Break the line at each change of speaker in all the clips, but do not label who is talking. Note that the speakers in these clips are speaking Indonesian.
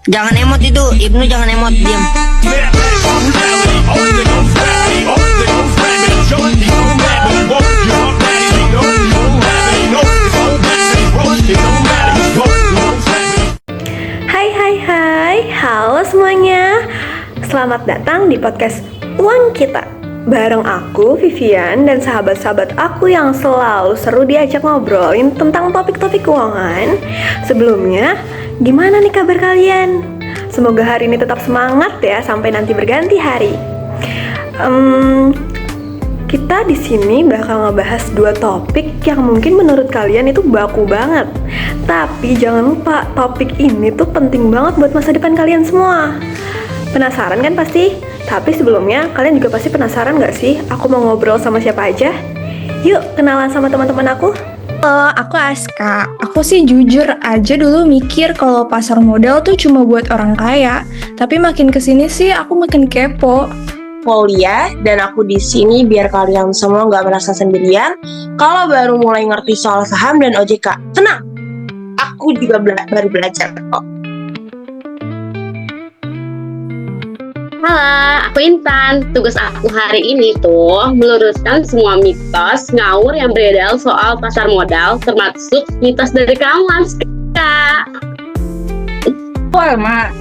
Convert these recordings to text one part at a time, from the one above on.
Jangan emot itu, Ibnu jangan emot, diam.
Hai, halo semuanya. Selamat datang di podcast Uang Kita. Bareng aku, Vivian, dan sahabat-sahabat aku yang selalu seru diajak ngobrolin tentang topik-topik keuangan. Sebelumnya, gimana nih kabar kalian? Semoga hari ini tetap semangat ya sampai nanti berganti hari. Kita di sini bakal ngebahas dua topik yang mungkin menurut kalian itu baku banget. Tapi jangan lupa, topik ini tuh penting banget buat masa depan kalian semua. Penasaran kan pasti? Tapi sebelumnya, kalian juga pasti penasaran gak sih aku mau ngobrol sama siapa aja? Yuk, kenalan sama teman-teman aku.
Aku Aska. Aku sih jujur aja dulu mikir kalau pasar modal tuh cuma buat orang kaya. Tapi makin kesini sih aku makin kepo.
Polia, dan aku di sini biar kalian semua nggak merasa sendirian kalau baru mulai ngerti soal saham dan OJK. Tenang, aku juga baru belajar kok.
Halo, aku Intan. Tugas aku hari ini tuh meluruskan semua mitos ngawur yang beredar soal pasar modal, termasuk mitos dari kamu, Aska.
Wah, Mak.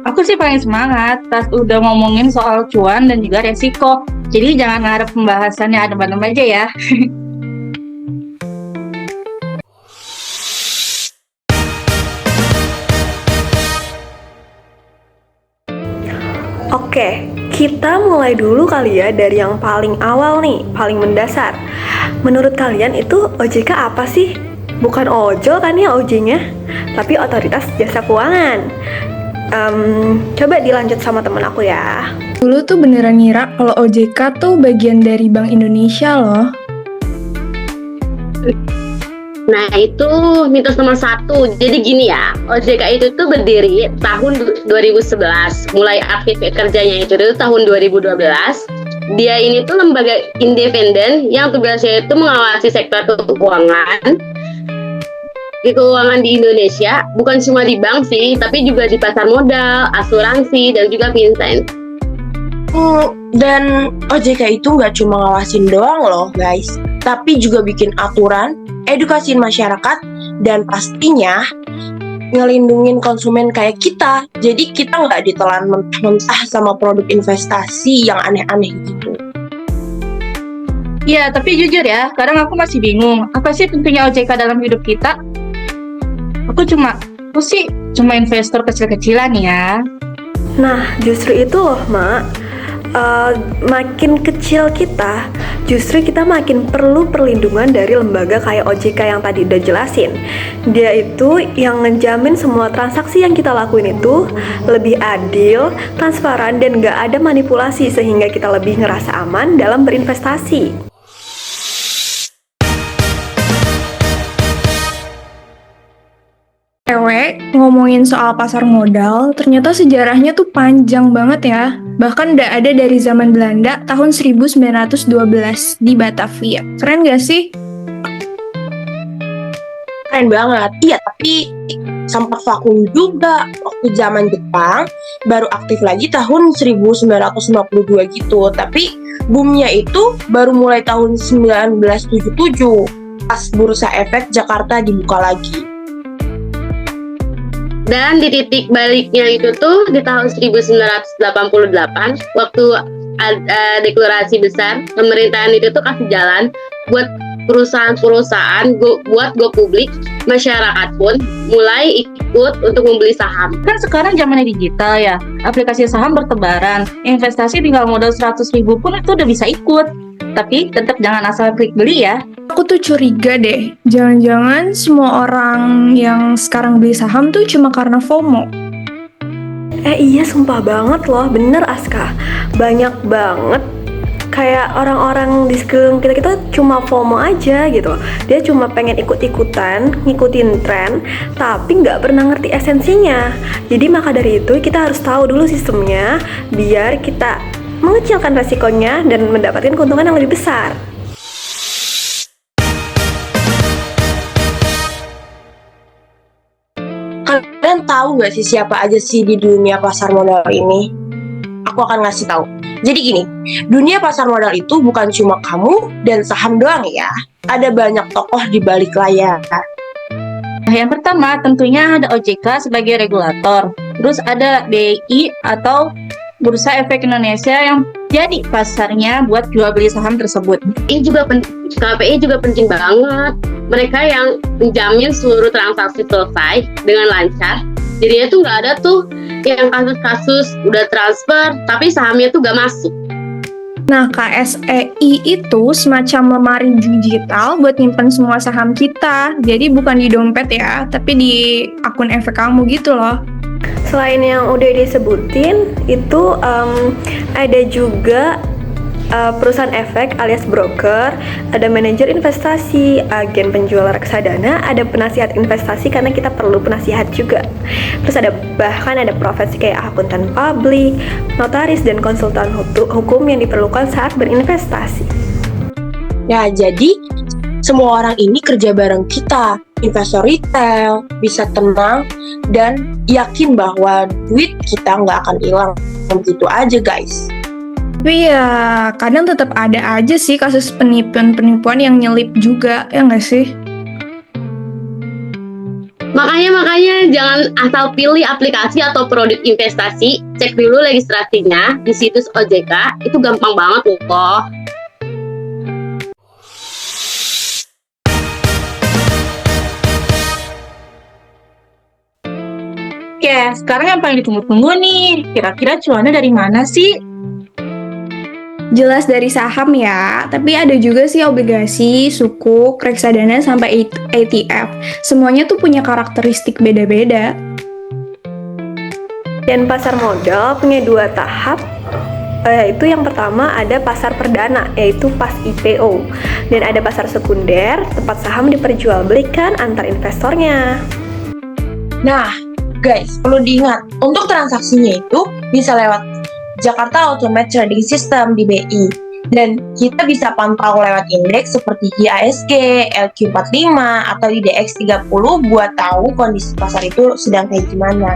Aku sih paling semangat pas udah ngomongin soal cuan dan juga resiko. Jadi jangan ngarep pembahasannya adem-adem aja ya.
Oke, kita mulai dulu kali ya dari yang paling awal nih, paling mendasar. Menurut kalian itu OJK apa sih? Bukan ojol kan ya OJ-nya, tapi Otoritas Jasa Keuangan. Coba dilanjut sama temen aku ya.
Dulu tuh beneran ngira kalau OJK tuh bagian dari Bank Indonesia loh.
Nah, itu mitos nomor 1. Jadi gini ya, OJK itu tuh berdiri tahun 2011. Mulai aktif kerjanya itu tahun 2012. Dia ini tuh lembaga independen yang tugasnya itu mengawasi sektor keuangan. Keuangan di Indonesia bukan cuma di bank sih, tapi juga di pasar modal, asuransi, dan juga fintech.
Dan OJK itu nggak cuma ngawasin doang loh guys, tapi juga bikin aturan, edukasiin masyarakat, dan pastinya ngelindungin konsumen kayak kita. Jadi kita nggak ditelan mentah-mentah sama produk investasi yang aneh-aneh gitu.
Iya, tapi jujur ya, kadang aku masih bingung. Apa sih pentingnya OJK dalam hidup kita? Aku sih cuma investor kecil-kecilan ya.
Nah, justru itu loh, Mak. Makin kecil kita, justru kita makin perlu perlindungan dari lembaga kayak OJK yang tadi udah jelasin. Dia itu yang ngejamin semua transaksi yang kita lakuin itu lebih adil, transparan, dan gak ada manipulasi sehingga kita lebih ngerasa aman dalam berinvestasi.
Ngomongin soal pasar modal, ternyata sejarahnya tuh panjang banget ya. Bahkan udah ada dari zaman Belanda tahun 1912 di Batavia. Keren gak sih?
Keren banget. Iya, tapi sempat vakum juga waktu zaman Jepang, baru aktif lagi tahun 1952 gitu. Tapi boomnya itu baru mulai tahun 1977 pas Bursa Efek Jakarta dibuka lagi.
Dan di titik baliknya itu tuh di tahun 1988, waktu deklarasi besar, pemerintahan itu tuh kasih jalan buat perusahaan-perusahaan buat go publik, masyarakat pun mulai ikut untuk membeli saham.
Kan sekarang zamannya digital ya, aplikasi saham bertebaran, investasi tinggal modal 100.000 pun itu udah bisa ikut. Tapi tetap jangan asal klik beli ya.
Aku tuh curiga deh, jangan-jangan semua orang yang sekarang beli saham tuh cuma karena FOMO.
Iya, sumpah banget loh, bener Aska. Banyak banget kayak orang-orang di sekeliling kita cuma FOMO aja gitu. Dia cuma pengen ikut-ikutan, ngikutin tren, tapi nggak pernah ngerti esensinya. Jadi maka dari itu kita harus tahu dulu sistemnya, biar kita mengecilkan resikonya dan mendapatkan keuntungan yang lebih besar.
Kalian tahu gak sih siapa aja sih di dunia pasar modal ini? Aku akan ngasih tahu. Jadi gini, dunia pasar modal itu bukan cuma kamu dan saham doang ya. Ada banyak tokoh di balik layar.
Nah, yang pertama tentunya ada OJK sebagai regulator. Terus ada BI atau Bursa Efek Indonesia yang jadi pasarnya buat jual beli saham tersebut.
KPI juga penting banget. Mereka yang menjamin seluruh transaksi selesai dengan lancar. Jadinya tuh nggak ada tuh yang kasus-kasus udah transfer tapi sahamnya tuh nggak masuk.
Nah, KSEI itu semacam lemari digital buat nyimpen semua saham kita. Jadi bukan di dompet ya, tapi di akun efek kamu gitu loh.
Selain yang udah disebutin, itu ada juga perusahaan efek alias broker, ada manajer investasi, agen penjual reksadana, ada penasihat investasi karena kita perlu penasihat juga. Terus bahkan ada profesi kayak akuntan publik, notaris, dan konsultan hukum yang diperlukan saat berinvestasi.
Ya, jadi semua orang ini kerja bareng kita. Investor retail bisa tenang dan yakin bahwa duit kita nggak akan hilang begitu aja, guys.
Tapi ya kadang tetap ada aja sih kasus penipuan-penipuan yang nyelip juga, ya nggak sih?
Makanya jangan asal pilih aplikasi atau produk investasi, cek dulu registrasinya di situs OJK, itu gampang banget loh.
Oke, sekarang yang paling ditunggu-tunggu nih, kira-kira cuannya dari mana sih?
Jelas dari saham ya, tapi ada juga sih obligasi, sukuk, reksadana, sampai ETF. Semuanya tuh punya karakteristik beda-beda.
Dan pasar modal punya 2 tahap, yaitu yang pertama ada pasar perdana, yaitu pas IPO. Dan ada pasar sekunder, tempat saham diperjualbelikan antar investornya.
Nah, guys, perlu diingat, untuk transaksinya itu bisa lewat Jakarta Automated Trading System di BI. Dan kita bisa pantau lewat indeks seperti IHSG, LQ45, atau IDX30 buat tahu kondisi pasar itu sedang kayak gimana.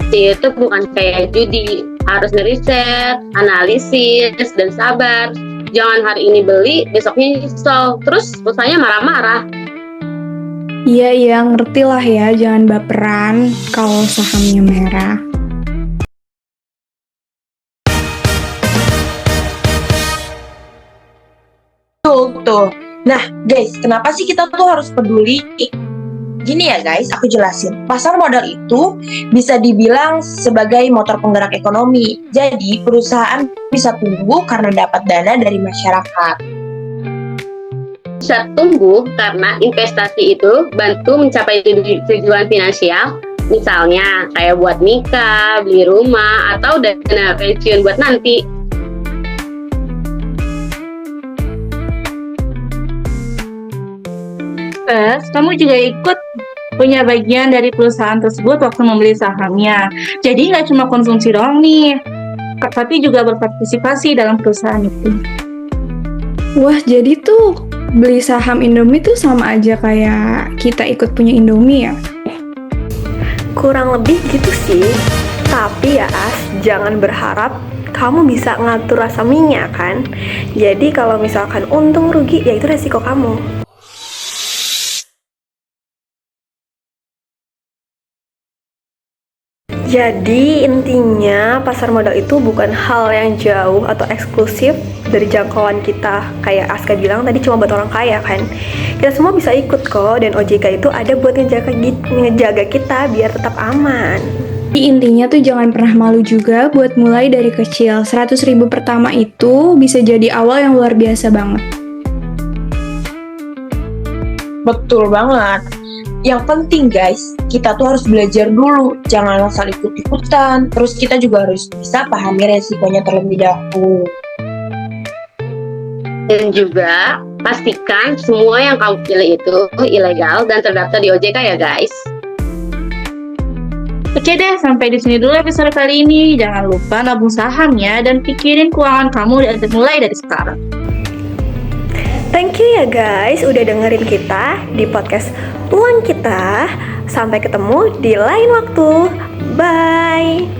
Itu bukan kayak judi, harus ngeriset, analisis, dan sabar. Jangan hari ini beli, besoknya nyesel, terus perusahaannya marah-marah.
Iya, ngerti lah ya, jangan baperan kalau sahamnya merah.
Tuh. Nah, guys, kenapa sih kita tuh harus peduli? Gini ya guys, aku jelasin. Pasar modal itu bisa dibilang sebagai motor penggerak ekonomi. Jadi, perusahaan bisa tumbuh karena dapat dana dari masyarakat.
Bisa tumbuh karena investasi itu bantu mencapai tujuan finansial, misalnya kayak buat nikah, beli rumah, atau dana pensiun buat nanti.
Terus, kamu juga ikut punya bagian dari perusahaan tersebut waktu membeli sahamnya. Jadi nggak cuma konsumsi doang nih, tapi juga berpartisipasi dalam perusahaan itu.
Wah, jadi tuh beli saham Indomie tuh sama aja kayak kita ikut punya Indomie ya?
Kurang lebih gitu sih. Tapi ya jangan berharap kamu bisa ngatur rasa minyak kan. Jadi kalau misalkan untung rugi, ya itu resiko kamu. Jadi intinya pasar modal itu bukan hal yang jauh atau eksklusif dari jangkauan kita. Kayak Aska bilang tadi cuma buat orang kaya kan. Kita semua bisa ikut kok, dan OJK itu ada buat ngejaga kita biar tetap aman.
Intinya tuh jangan pernah malu juga buat mulai dari kecil. 100.000 pertama itu bisa jadi awal yang luar biasa banget.
Betul banget. Yang penting guys, kita tuh harus belajar dulu, jangan asal ikut-ikutan. Terus kita juga harus bisa pahami resikonya terlebih dahulu.
Dan juga pastikan semua yang kamu pilih itu ilegal dan terdaftar di OJK ya guys.
Oke deh, sampai di sini dulu episode kali ini. Jangan lupa nabung sahamnya dan pikirin keuangan kamu mulai dari sekarang.
Thank Thank you ya guys udah dengerin kita di podcast Uang Kita. Sampai ketemu di lain waktu. Bye.